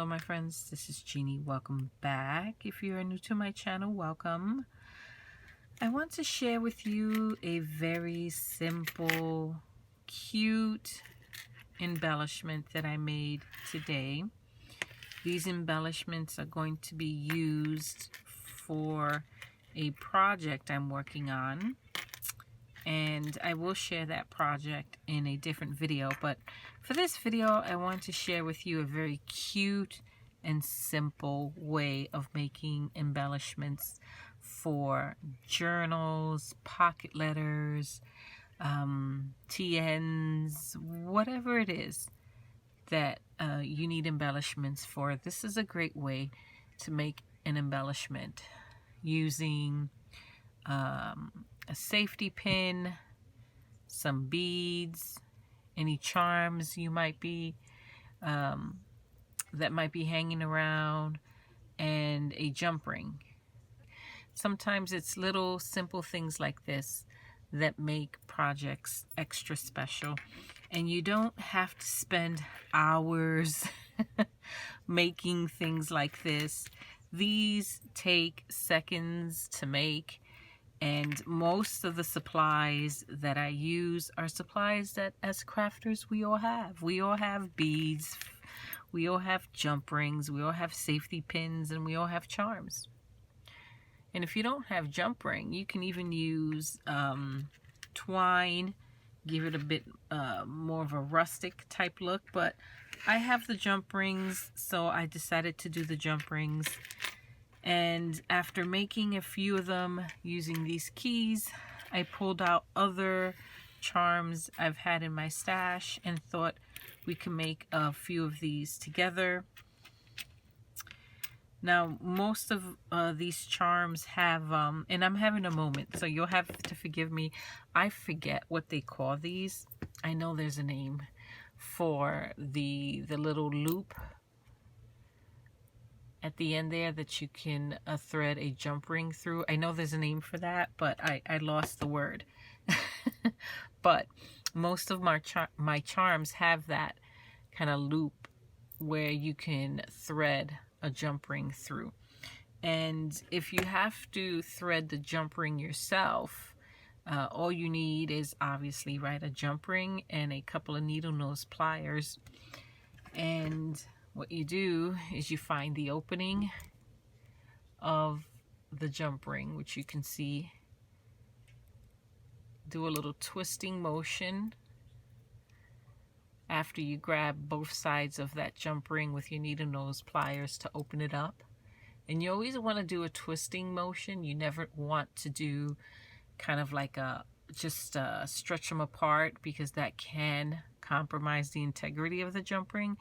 Hello my friends, this is Jeannie. Welcome back. If you are new to my channel, welcome. I want to share with you a very simple, cute embellishment that I made today. These embellishments are going to be used for a project I'm working on, and I will share that project in a different video, but for this video I want to share with you a very cute and simple way of making embellishments for journals, pocket letters, TNs, whatever it is that you need embellishments for. This is a great way to make an embellishment using a safety pin, some beads, any charms you might be that might be hanging around, and a jump ring. Sometimes it's little simple things like this that make projects extra special, and you don't have to spend hours making things like this. These take seconds to make, and most of the supplies that I use are supplies that as crafters we all have. We all have beads, we all have jump rings, we all have safety pins, and we all have charms. And if you don't have jump ring, you can even use twine, give it a bit more of a rustic type look. But I have the jump rings, so I decided to do the jump rings. And after making a few of them using these keys, I pulled out other charms I've had in my stash and thought we can make a few of these together. Now, most of these charms have, and I'm having a moment, so you'll have to forgive me. I forget what they call these. I know there's a name for the little loop at the end there that you can thread a jump ring through. I know there's a name for that, but I lost the word. But most of my charms have that kind of loop where you can thread a jump ring through. And if you have to thread the jump ring yourself, all you need is obviously, right, a jump ring and a couple of needle nose pliers. And what you do is you find the opening of the jump ring, which you can see. Do a little twisting motion after you grab both sides of that jump ring with your needle nose pliers to open it up. And you always want to do a twisting motion. You never want to do kind of like a just stretch them apart, because that can compromise the integrity of the jump ring.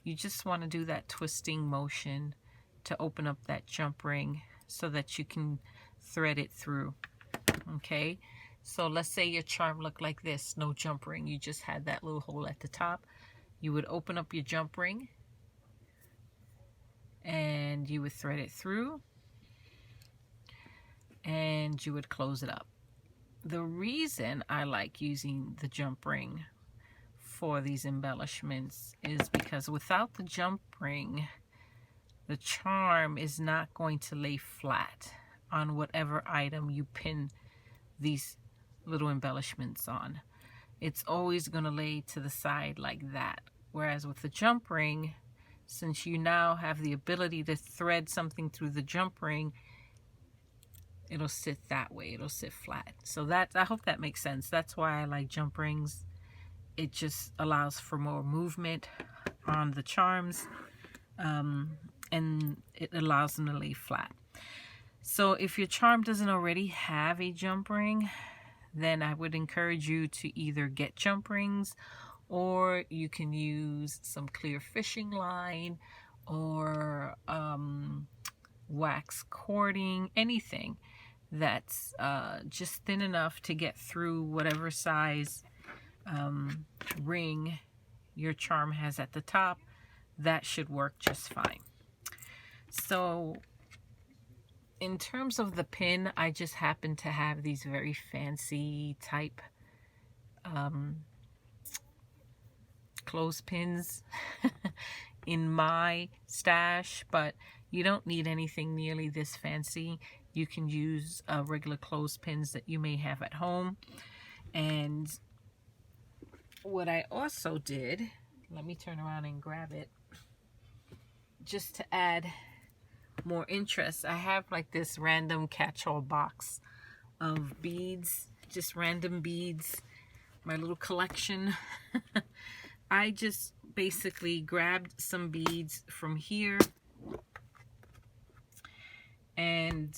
You just want to do that twisting motion to open up that jump ring so that you can thread it through. Okay, so let's say your charm looked like this, no jump ring. You just had that little hole at the top. You would open up your jump ring and you would thread it through and you would close it up. The reason I like using the jump ring for these embellishments is because without the jump ring, the charm is not going to lay flat on whatever item you pin these little embellishments on. It's always going to lay to the side like that. Whereas with the jump ring, since you now have the ability to thread something through the jump ring, it'll sit that way. It'll sit flat. So that, I hope that makes sense. That's why I like jump rings. It just allows for more movement on the charms, and it allows them to lay flat. So if your charm doesn't already have a jump ring, then I would encourage you to either get jump rings, or you can use some clear fishing line, or wax cording, anything that's just thin enough to get through whatever size ring your charm has at the top. That should work just fine. So in terms of the pin, I just happen to have these very fancy type clothespins. in my stash, but you don't need anything nearly this fancy. You can use regular clothespins that you may have at home. And what I also did, let me turn around and grab it, just to add more interest, I have like this random catch-all box of beads, just random beads, my little collection. I just basically grabbed some beads from here and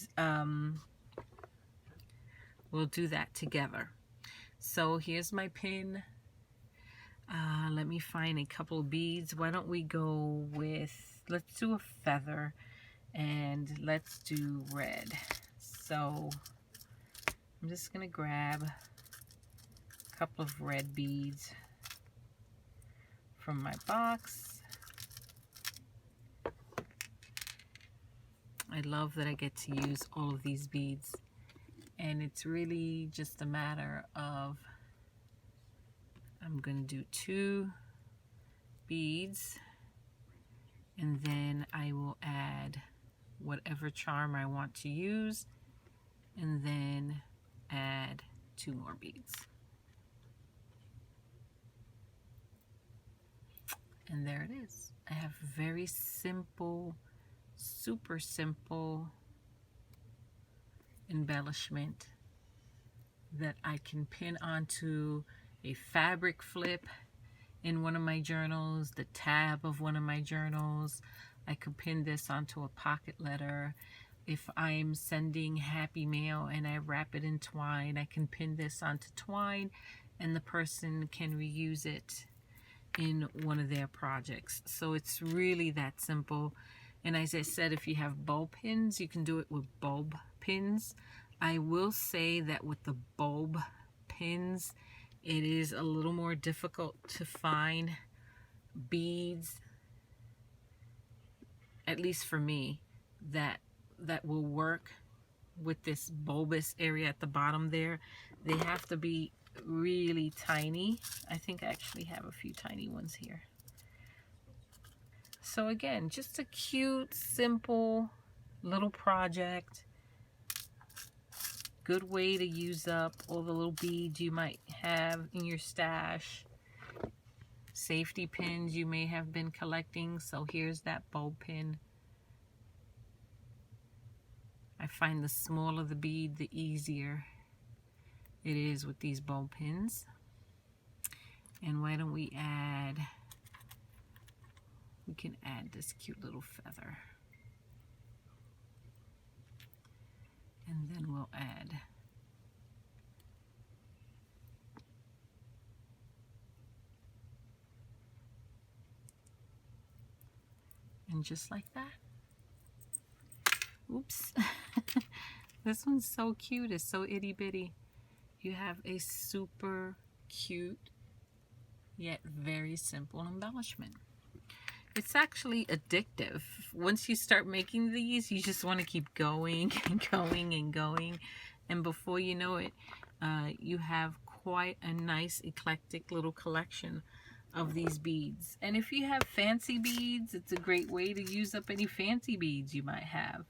we'll do that together. So here's my pin. Let me find a couple of beads. Why don't we go with, let's do a feather and let's do red. So I'm just gonna grab a couple of red beads from my box. I love that I get to use all of these beads, and it's really just a matter of, I'm gonna do 2 beads and then I will add whatever charm I want to use and then add 2 more beads. And there it is. I have very simple, super simple embellishment that I can pin onto a fabric flip in one of my journals, the tab of one of my journals. I could pin this onto a pocket letter. If I'm sending happy mail and I wrap it in twine, I can pin this onto twine and the person can reuse it in one of their projects. So it's really that simple. And as I said, if you have bulb pins, you can do it with bulb pins. I will say that with the bulb pins, it is a little more difficult to find beads, at least for me, that will work with this bulbous area at the bottom there. They have to be really tiny. I think I actually have a few tiny ones here. So again, just a cute, simple little project. Good way to use up all the little beads you might have in your stash. Safety pins you may have been collecting. So here's that bulb pin. I find the smaller the bead, the easier it is with these bulb pins. And why don't we can add this cute little feather. And then we'll add and just like that. Oops. This one's so cute. It's so itty bitty. You have a super cute yet very simple embellishment. It's actually addictive. Once you start making these, you just want to keep going and going and going. And before you know it, you have quite a nice eclectic little collection of these beads. And if you have fancy beads, it's a great way to use up any fancy beads you might have.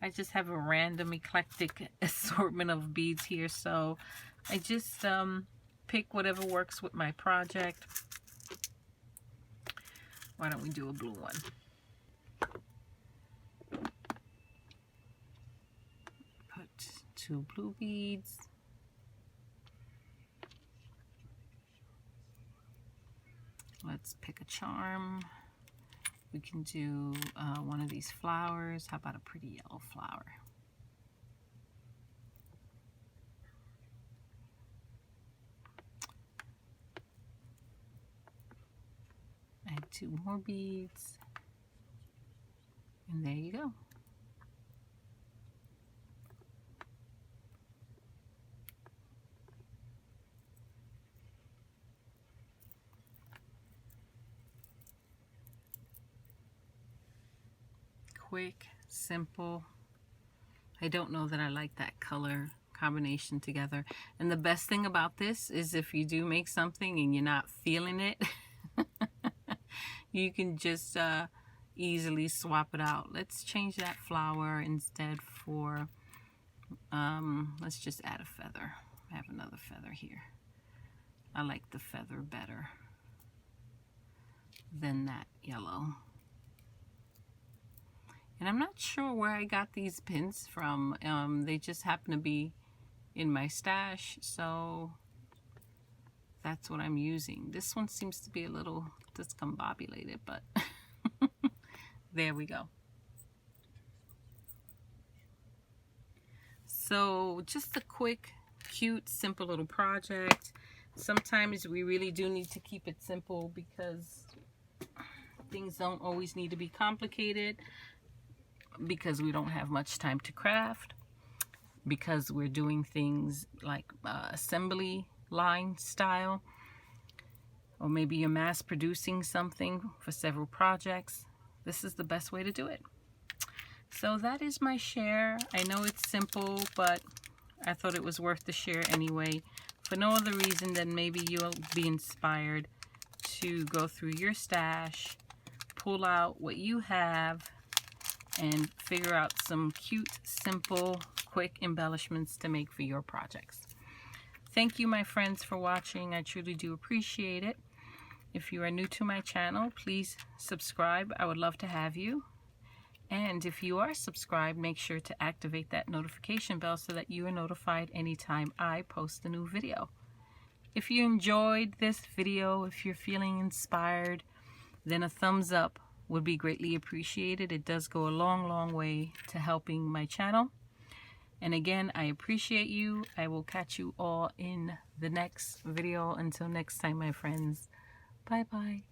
I just have a random eclectic assortment of beads here, so I just pick whatever works with my project. Why don't we do a blue one? Put 2 blue beads. Let's pick a charm. We can do one of these flowers. How about a pretty yellow flower? Add 2 more beads. And there you go. Quick, simple. I don't know that I like that color combination together. And the best thing about this is if you do make something and you're not feeling it, You can just easily swap it out. Let's change that flower instead for, let's just add a feather. I have another feather here. I like the feather better than that yellow. And I'm not sure where I got these pins from. They just happen to be in my stash, so that's what I'm using. This one seems to be a little discombobulated, but there we go. So just a quick, cute, simple little project. Sometimes we really do need to keep it simple because things don't always need to be complicated, because we don't have much time to craft, because we're doing things like assembly line style, or maybe you're mass producing something for several projects. This is the best way to do it. So that is my share. I know it's simple, but I thought it was worth the share anyway, for no other reason than maybe you'll be inspired to go through your stash, pull out what you have, and figure out some cute, simple, quick embellishments to make for your projects. Thank you, my friends, for watching. I truly do appreciate it. If you are new to my channel, please subscribe. I would love to have you. And if you are subscribed, make sure to activate that notification bell so that you are notified anytime I post a new video. If you enjoyed this video, if you're feeling inspired, then a thumbs up would be greatly appreciated. It does go a long, long way to helping my channel. And again, I appreciate you. I will catch you all in the next video. Until next time, my friends. Bye-bye.